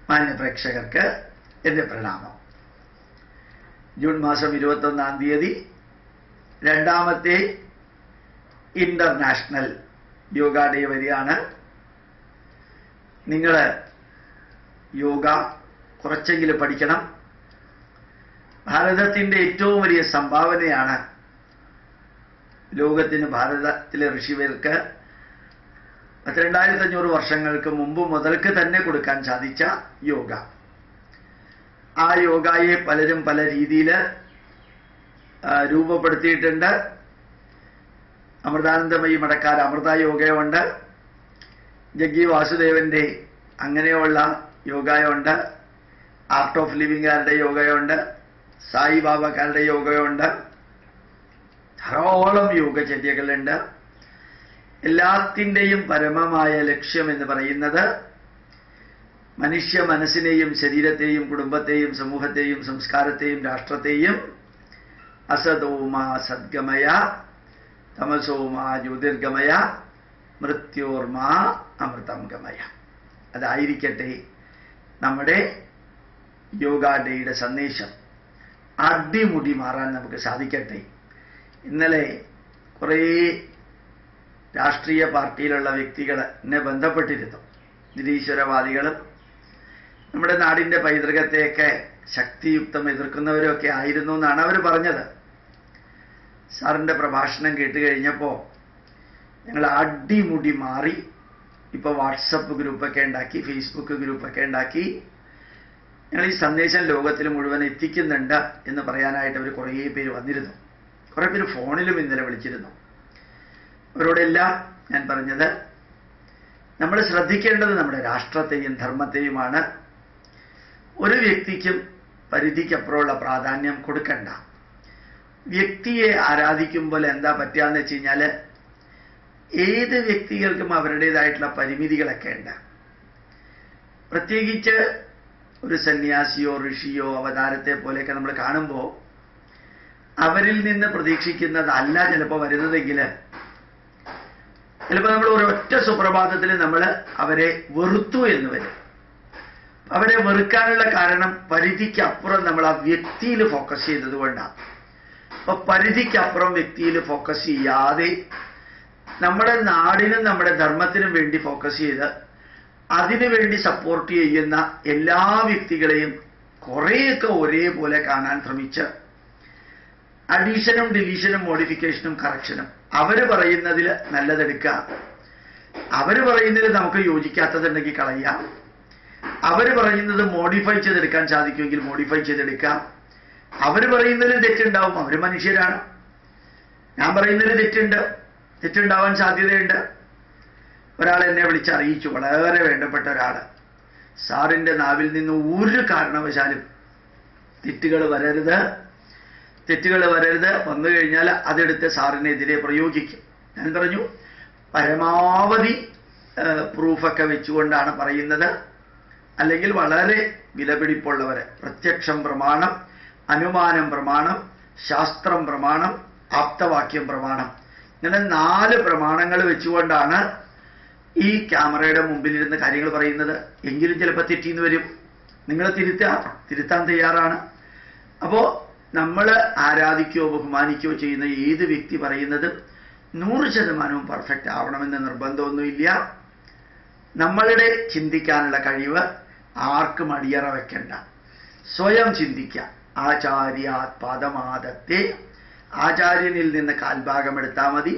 മാന്യ പ്രേക്ഷകർക്ക് എൻ്റെ പ്രണാമം. ജൂൺ മാസം 21-ാം തീയതി രണ്ടാമത്തെ ഇന്റർനാഷണൽ യോഗ ഡേ വരികയാണ്. നിങ്ങൾ യോഗ കുറച്ചെങ്കിലും പഠിക്കണം. ഭാരതത്തിൻ്റെ ഏറ്റവും വലിയ സംഭാവനയാണ് ലോകത്തിന്, ഭാരതത്തിലെ ഋഷിവര്യർക്ക് 2500 വർഷങ്ങൾക്ക് മുമ്പ് മുതൽക്ക് തന്നെ കൊടുക്കാൻ സാധിച്ച യോഗ. ആ യോഗയെ പലരും പല രീതിയിൽ രൂപപ്പെടുത്തിയിട്ടുണ്ട്. അമൃതാനന്ദമയി മഠക്കാർ അമൃത യോഗയുണ്ട്, ജഗ്ഗി വാസുദേവന്റെ അങ്ങനെയുള്ള യോഗയുണ്ട്, ആർട്ട് ഓഫ് ലിവിംഗുകാരുടെ യോഗയുണ്ട്, സായി ബാബക്കാരുടെ യോഗയുണ്ട്, ധാരാളം യോഗചര്യകളുണ്ട്. എല്ലാത്തിൻ്റെയും പരമമായ ലക്ഷ്യം എന്ന് പറയുന്നത് മനുഷ്യ മനസ്സിനെയും ശരീരത്തെയും കുടുംബത്തെയും സമൂഹത്തെയും സംസ്കാരത്തെയും രാഷ്ട്രത്തെയും അസതോമാ സദ്ഗമയ തമസോമാ ജ്യോതിർഗമയ മൃത്യോർമാ അമൃതം ഗമയ. അതായിരിക്കട്ടെ നമ്മുടെ യോഗ ഡേയുടെ സന്ദേശം. അടിമുടി മാറാൻ നമുക്ക് സാധിക്കട്ടെ. ഇന്നലെ കുറേ രാഷ്ട്രീയ പാർട്ടിയിലുള്ള വ്യക്തികൾ എന്നെ ബന്ധപ്പെട്ടിരുന്നു. നിരീശ്വരവാദികളും നമ്മുടെ നാടിൻ്റെ പൈതൃകത്തെയൊക്കെ ശക്തിയുക്തം എതിർക്കുന്നവരൊക്കെ ആയിരുന്നു എന്നാണ് അവർ പറഞ്ഞത്. സാറിൻ്റെ പ്രഭാഷണം കേട്ട് കഴിഞ്ഞപ്പോൾ ഞങ്ങൾ അടിമുടി മാറി. ഇപ്പോൾ വാട്സപ്പ് ഗ്രൂപ്പൊക്കെ ഉണ്ടാക്കി, ഫേസ്ബുക്ക് ഗ്രൂപ്പൊക്കെ ഉണ്ടാക്കി. ഞങ്ങൾ ഈ സന്ദേശം ലോകത്തിൽ മുഴുവൻ എത്തിക്കുന്നുണ്ട് എന്ന് പറയാനായിട്ട് അവർ കുറേ പേര് വന്നിരുന്നു. കുറേ പേര് ഫോണിലും ഇന്നലെ വിളിച്ചിരുന്നു. അവരോടെല്ലാം ഞാൻ പറഞ്ഞത്, നമ്മൾ ശ്രദ്ധിക്കേണ്ടത് നമ്മുടെ രാഷ്ട്രത്തെയും ധർമ്മത്തെയുമാണ്. ഒരു വ്യക്തിക്കും പരിധിക്കപ്പുറമുള്ള പ്രാധാന്യം കൊടുക്കണ്ട. വ്യക്തിയെ ആരാധിക്കുമ്പോൾ എന്താ പറ്റുകയെന്ന് വെച്ച് കഴിഞ്ഞാൽ, ഏത് വ്യക്തികൾക്കും അവരുടേതായിട്ടുള്ള പരിമിതികളൊക്കെ ഉണ്ട്. പ്രത്യേകിച്ച് ഒരു സന്യാസിയോ ഋഷിയോ അവതാരത്തെ പോലെയൊക്കെ നമ്മൾ കാണുമ്പോൾ അവരിൽ നിന്ന് പ്രതീക്ഷിക്കുന്നതല്ല ചിലപ്പോൾ വരുന്നതെങ്കിൽ, ചിലപ്പോൾ നമ്മൾ ഒരൊറ്റ സുപ്രഭാതത്തിൽ നമ്മൾ അവരെ വെറുത്തു എന്ന് വരും. അവരെ വെറുക്കാനുള്ള കാരണം പരിധിക്കപ്പുറം നമ്മൾ ആ വ്യക്തിയിൽ ഫോക്കസ് ചെയ്തത് കൊണ്ടാണ്. അപ്പൊ പരിധിക്കപ്പുറം വ്യക്തിയിൽ ഫോക്കസ് ചെയ്യാതെ നമ്മുടെ നാടിനും നമ്മുടെ ധർമ്മത്തിനും വേണ്ടി ഫോക്കസ് ചെയ്ത് അതിനു വേണ്ടി സപ്പോർട്ട് ചെയ്യുന്ന എല്ലാ വ്യക്തികളെയും കുറേയൊക്കെ ഒരേപോലെ കാണാൻ ശ്രമിച്ച് അഡീഷനും ഡിലീഷനും മോഡിഫിക്കേഷനും കറക്ഷനും അവർ പറയുന്നതിൽ നല്ലതെടുക്കുക, അവർ പറയുന്നതിൽ നമുക്ക് യോജിക്കാത്തതുണ്ടെങ്കിൽ കളയാം, അവർ പറയുന്നത് മോഡിഫൈ ചെയ്തെടുക്കാൻ സാധിക്കുമെങ്കിൽ മോഡിഫൈ ചെയ്തെടുക്കാം. അവർ പറയുന്നതിൽ തെറ്റുണ്ടാവും, അവർ മനുഷ്യരാണ്. ഞാൻ പറയുന്നതിൽ തെറ്റുണ്ടാവാൻ സാധ്യതയുണ്ട്. ഒരാൾ എന്നെ വിളിച്ചറിയിച്ചു, വളരെ വേണ്ടപ്പെട്ട ഒരാൾ, സാറിൻ്റെ നാവിൽ നിന്ന് ഒരു കാരണവശാലും തെറ്റുകൾ വരരുത്, വന്നു കഴിഞ്ഞാൽ അതെടുത്ത് സാറിനെതിരെ പ്രയോഗിക്കും. ഞാൻ പറഞ്ഞു, പരമാവധി പ്രൂഫൊക്കെ വെച്ചുകൊണ്ടാണ് പറയുന്നത്, അല്ലെങ്കിൽ വളരെ വിലപിടിപ്പുള്ളവരെ പ്രത്യക്ഷം പ്രമാണം, അനുമാനം പ്രമാണം, ശാസ്ത്രം പ്രമാണം, ആപ്തവാക്യം പ്രമാണം, ഇങ്ങനെ 4 പ്രമാണങ്ങൾ വെച്ചുകൊണ്ടാണ് ഈ ക്യാമറയുടെ മുമ്പിലിരുന്ന് കാര്യങ്ങൾ പറയുന്നത്. എങ്കിലും ചിലപ്പോൾ തെറ്റിന്ന് വരും. നിങ്ങൾ തിരുത്താൻ തയ്യാറാണ്. അപ്പോൾ നമ്മൾ ആരാധിക്കുകയോ ബഹുമാനിക്കുകയോ ചെയ്യുന്ന ഏത് വ്യക്തി പറയുന്നതും 100% പെർഫെക്റ്റ് ആവണമെന്ന് നിർബന്ധമൊന്നുമില്ല. നമ്മളുടെ ചിന്തിക്കാനുള്ള കഴിവ് ആർക്കും അടിയറ വെക്കണ്ട, സ്വയം ചിന്തിക്കാം. ആചാര്യാത് പാദമാദത്തെ, ആചാര്യനിൽ നിന്ന് കാൽഭാഗം എടുത്താൽ മതി.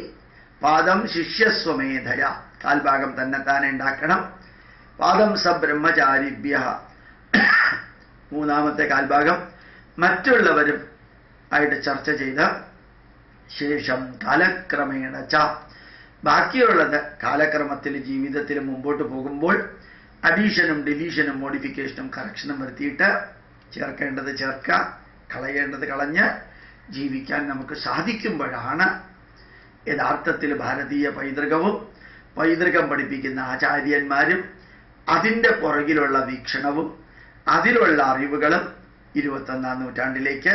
പാദം ശിഷ്യസ്വമേധയ, കാൽഭാഗം തന്നെത്താനെ ഉണ്ടാക്കണം. പാദം സബ്രഹ്മചാരിഭ്യ, മൂന്നാമത്തെ കാൽഭാഗം മറ്റുള്ളവരും ആയിട്ട് ചർച്ച ചെയ്ത് ശേഷം കാലക്രമേണ ച, ബാക്കിയുള്ളത് കാലക്രമത്തിൽ ജീവിതത്തിൽ മുമ്പോട്ട് പോകുമ്പോൾ അഡീഷനും ഡിലീഷനും മോഡിഫിക്കേഷനും കറക്ഷനും വരുത്തിയിട്ട് ചേർക്കേണ്ടത് ചേർക്കുക, കളയേണ്ടത് കളഞ്ഞ് ജീവിക്കാൻ നമുക്ക് സാധിക്കുമ്പോഴാണ് യഥാർത്ഥത്തിൽ ഭാരതീയ പൈതൃകവും പൈതൃകം പഠിപ്പിക്കുന്ന ആചാര്യന്മാരും അതിൻ്റെ പുറകിലുള്ള വീക്ഷണവും അതിലുള്ള അറിവുകളും 21-ാം നൂറ്റാണ്ടിലേക്ക്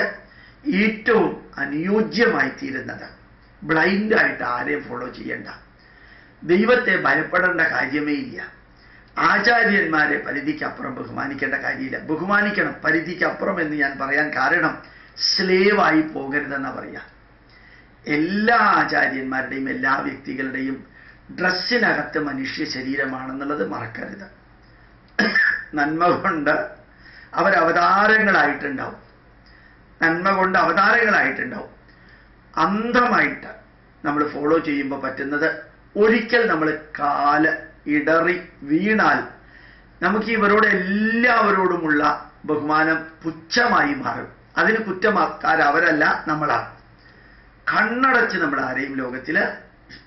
ഏറ്റവും അനുയോജ്യമായി തീരുന്നത്. ബ്ലൈൻഡായിട്ട് ആരെയും ഫോളോ ചെയ്യണ്ട, ദൈവത്തെ ഭയപ്പെടേണ്ട കാര്യമേ ഇല്ല. ആചാര്യന്മാരെ പരിധിക്കപ്പുറം ബഹുമാനിക്കേണ്ട കാര്യമില്ല. ബഹുമാനിക്കണം, പരിധിക്കപ്പുറം എന്ന് ഞാൻ പറയാൻ കാരണം സ്ലേവായി പോകരുതെന്നാ പറയാ. എല്ലാ ആചാര്യന്മാരുടെയും എല്ലാ വ്യക്തികളുടെയും ഡ്രസ്സിനകത്ത് മനുഷ്യ ശരീരമാണെന്നുള്ളത് മറക്കരുത്. നന്മ കൊണ്ട് അവരവതാരങ്ങളായിട്ടുണ്ടാവും, നന്മ കൊണ്ട് അവതാരങ്ങളായിട്ടുണ്ടാവും. അന്ധമായിട്ട് നമ്മൾ ഫോളോ ചെയ്യുമ്പോൾ പറ്റുന്നത്, ഒരിക്കൽ നമ്മൾ കാല് ഇടറി വീണാൽ നമുക്ക് ഇവരോട് എല്ലാവരോടുമുള്ള ബഹുമാനം പുച്ഛമായി മാറും. അതിന് കുറ്റക്കാരവരല്ല, നമ്മളാണ്. കണ്ണടച്ച് നമ്മൾ ആരെയും ലോകത്തിൽ,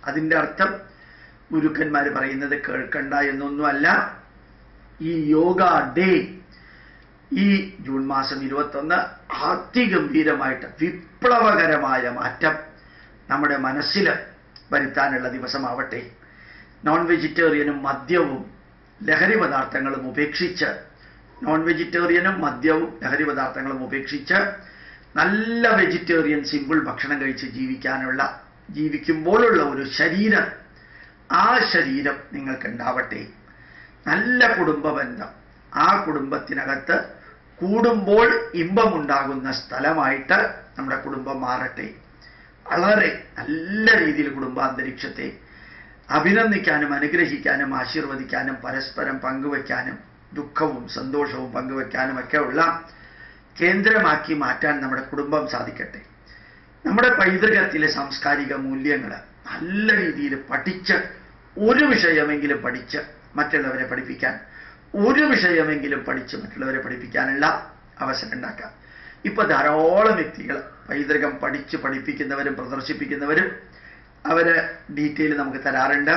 അതിൻ്റെ അർത്ഥം ഗുരുക്കന്മാർ പറയുന്നത് കേൾക്കണ്ട എന്നൊന്നുമല്ല. ഈ യോഗ ഡേ ഈ ജൂൺ മാസം 21 അതിഗംഭീരമായിട്ട് വിപ്ലവകരമായ മാറ്റം നമ്മുടെ മനസ്സിൽ വരുത്താനുള്ള ദിവസമാവട്ടെ. നോൺ വെജിറ്റേറിയനും മദ്യവും ലഹരി പദാർത്ഥങ്ങളും ഉപേക്ഷിച്ച്, നോൺ വെജിറ്റേറിയനും മദ്യവും ലഹരി പദാർത്ഥങ്ങളും ഉപേക്ഷിച്ച് നല്ല വെജിറ്റേറിയൻ സിമ്പിൾ ഭക്ഷണം കഴിച്ച് ജീവിക്കുമ്പോഴുള്ള ഒരു ശരീരം, ആ ശരീരം നിങ്ങൾക്കുണ്ടാവട്ടെ. നല്ല കുടുംബ ബന്ധം, ആ കുടുംബത്തിനകത്ത് കൂടുമ്പോൾ ഇമ്പമുണ്ടാകുന്ന സ്ഥലമായിട്ട് നമ്മുടെ കുടുംബം മാറട്ടെ. വളരെ നല്ല രീതിയിൽ കുടുംബാന്തരീക്ഷത്തെ അഭിനന്ദിക്കാനും അനുഗ്രഹിക്കാനും ആശീർവദിക്കാനും പരസ്പരം പങ്കുവയ്ക്കാനും ദുഃഖവും സന്തോഷവും പങ്കുവയ്ക്കാനും ഒക്കെ ഉള്ള കേന്ദ്രമാക്കി മാറ്റാൻ നമ്മുടെ കുടുംബം സാധിക്കട്ടെ. നമ്മുടെ പൈതൃകത്തിലെ സാംസ്കാരിക മൂല്യങ്ങൾ നല്ല രീതിയിൽ പഠിച്ച്, ഒരു വിഷയമെങ്കിലും പഠിച്ച് മറ്റുള്ളവരെ പഠിപ്പിക്കാൻ, ഒരു വിഷയമെങ്കിലും പഠിച്ച് മറ്റുള്ളവരെ പഠിപ്പിക്കാനുള്ള അവസരം ഉണ്ടാക്കാം. ഇപ്പൊ ധാരാളം വ്യക്തികൾ പൈതൃകം പഠിച്ച് പഠിപ്പിക്കുന്നവരും പ്രദർശിപ്പിക്കുന്നവരും അവര് ഡീറ്റെയിൽ നമുക്ക് തരാറുണ്ട്.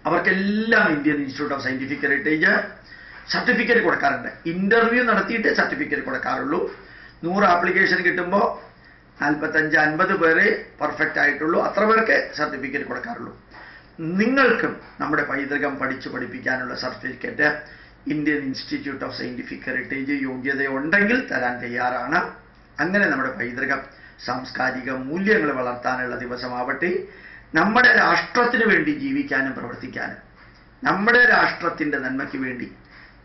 അവർക്കെല്ലാം Indian institute of scientific heritage certificate കൊടുക്കാറുണ്ട്. ഇന്റർവ്യൂ നടത്തിയിട്ട് സർട്ടിഫിക്കറ്റ് കൊടുക്കാറുള്ളൂ. 100 ആപ്ലിക്കേഷൻ കിട്ടുമ്പോൾ 45-50 പേരെ പെർഫെക്റ്റ് ആയിട്ടുള്ളൂ. അത്ര പേർക്ക് സർട്ടിഫിക്കറ്റ് കൊടുക്കാറുള്ളൂ. നിങ്ങൾക്കും നമ്മുടെ പൈതൃകം പഠിച്ചു പഠിപ്പിക്കാനുള്ള certificate Indian institute of scientific heritage യോഗ്യതയുണ്ടെങ്കിൽ തരാൻ തയ്യാറാണ്. അങ്ങനെ നമ്മുടെ പൈതൃകം സാംസ്കാരിക മൂല്യങ്ങൾ വളർത്താനുള്ള ദിവസമാവട്ടെ. നമ്മുടെ രാഷ്ട്രത്തിന് വേണ്ടി ജീവിക്കാനും പ്രവർത്തിക്കാനും, നമ്മുടെ രാഷ്ട്രത്തിൻ്റെ നന്മയ്ക്ക് വേണ്ടി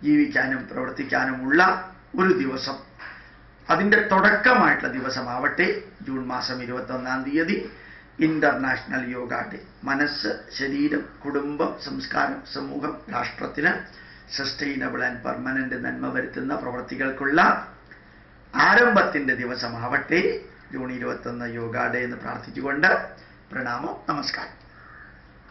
ജീവിക്കാനും പ്രവർത്തിക്കാനുമുള്ള ഒരു ദിവസം, അതിൻ്റെ തുടക്കമായിട്ടുള്ള ദിവസമാവട്ടെ ജൂൺ മാസം 21-ാം തീയതി ഇന്റർനാഷണൽ യോഗ ഡേ. മനസ്സ്, ശരീരം, കുടുംബം, സംസ്കാരം, സമൂഹം, രാഷ്ട്രത്തിന് സസ്റ്റൈനബിൾ ആൻഡ് പെർമനന്റ് നന്മ വരുത്തുന്ന പ്രവർത്തികൾക്കുള്ള ആരംഭത്തിൻ്റെ ദിവസമാവട്ടെ ജൂൺ 21 യോഗ ഡേ എന്ന് പ്രാർത്ഥിച്ചുകൊണ്ട് പ്രണാമം, നമസ്കാരം.